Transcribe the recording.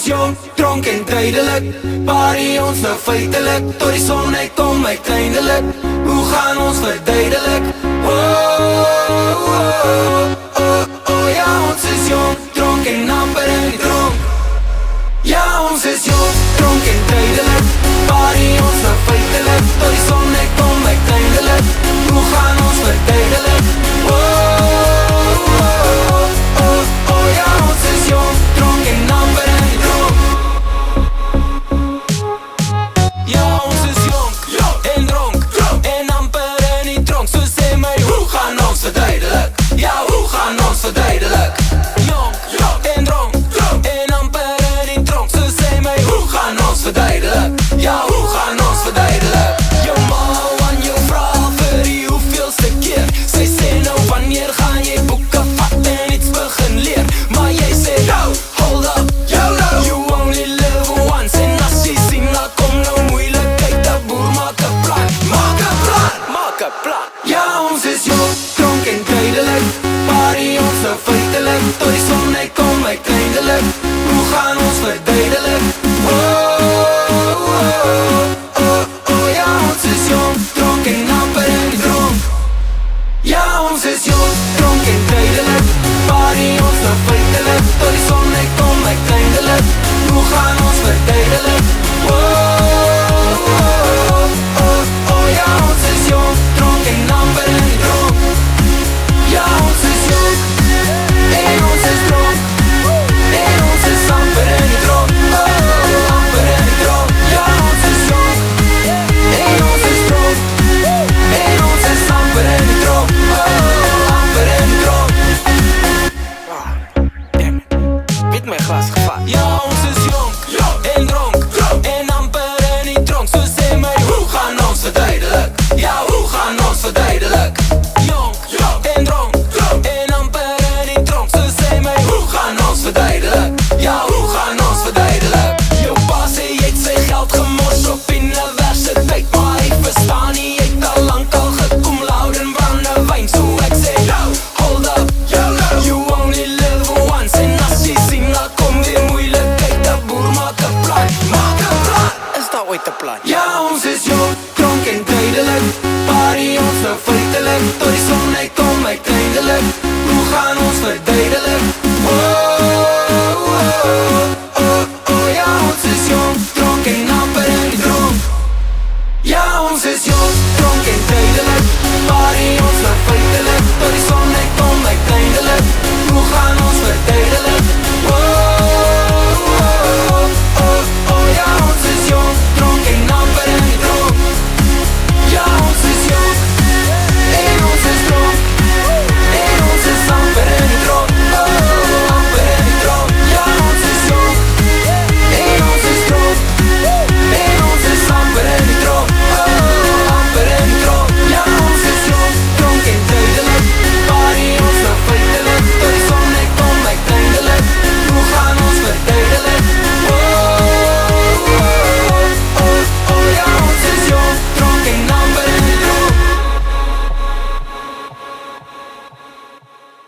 is jong, dronk en tydelik. Party ons nou feitelik, tot die son uitkom uiteindelik. Hoe gaan ons verduidelik? Ja, ons is jong, dronk en amper in die dronk. Ja, ons is jong, dronk en tydelik. Party ons nou feitelik, tot die son uitkom uiteindelik. Hoe gaan ons verduidelik? Ja, ons is jong, dronk en amper in die dronk. Ja, ons is jong, en dronk, en amper in die dronk. So sê my, hoe gaan ons verduidelik? Ja, hoe gaan ons verduidelik? Jong, en dronk, en amper in die dronk. So sê my, hoe gaan ons verduidelik? Ja, hoe gaan ons verduidelik? Jou ma aan jou vrou vir die hoeveelste keer. Sy sê nou, wanneer gaan jy boeke vat en iets begin leer? Maar jy sê, no, hold up, you only live once. En as jy sien, dan kom nou moeilikheid, die boer maak 'n plan. Maak 'n plan. Ja, ons is jong, dronk en tydelik. Party ons nou feitelik, tot die son uitkom uiteindelik. Hoe gaan ons verduidelik? Ja, ons is jong, dronk en amper in die dronk. Ja, ons is jong, dronk en tydelik. Party ons nou feitelik, tot die son uitkom uiteindelik. Hoe gaan ons verduidelik? Ja, ons is jong, dronk en amper in die dronk. Ja, ons is jong, en ons is dronk. En ons is amper in die dronk. Amper in die dronk. Ja, ons is jong, en ons is dronk. En ons is amper in die dronk. Amper in die dronk. Damn it, weet my glas.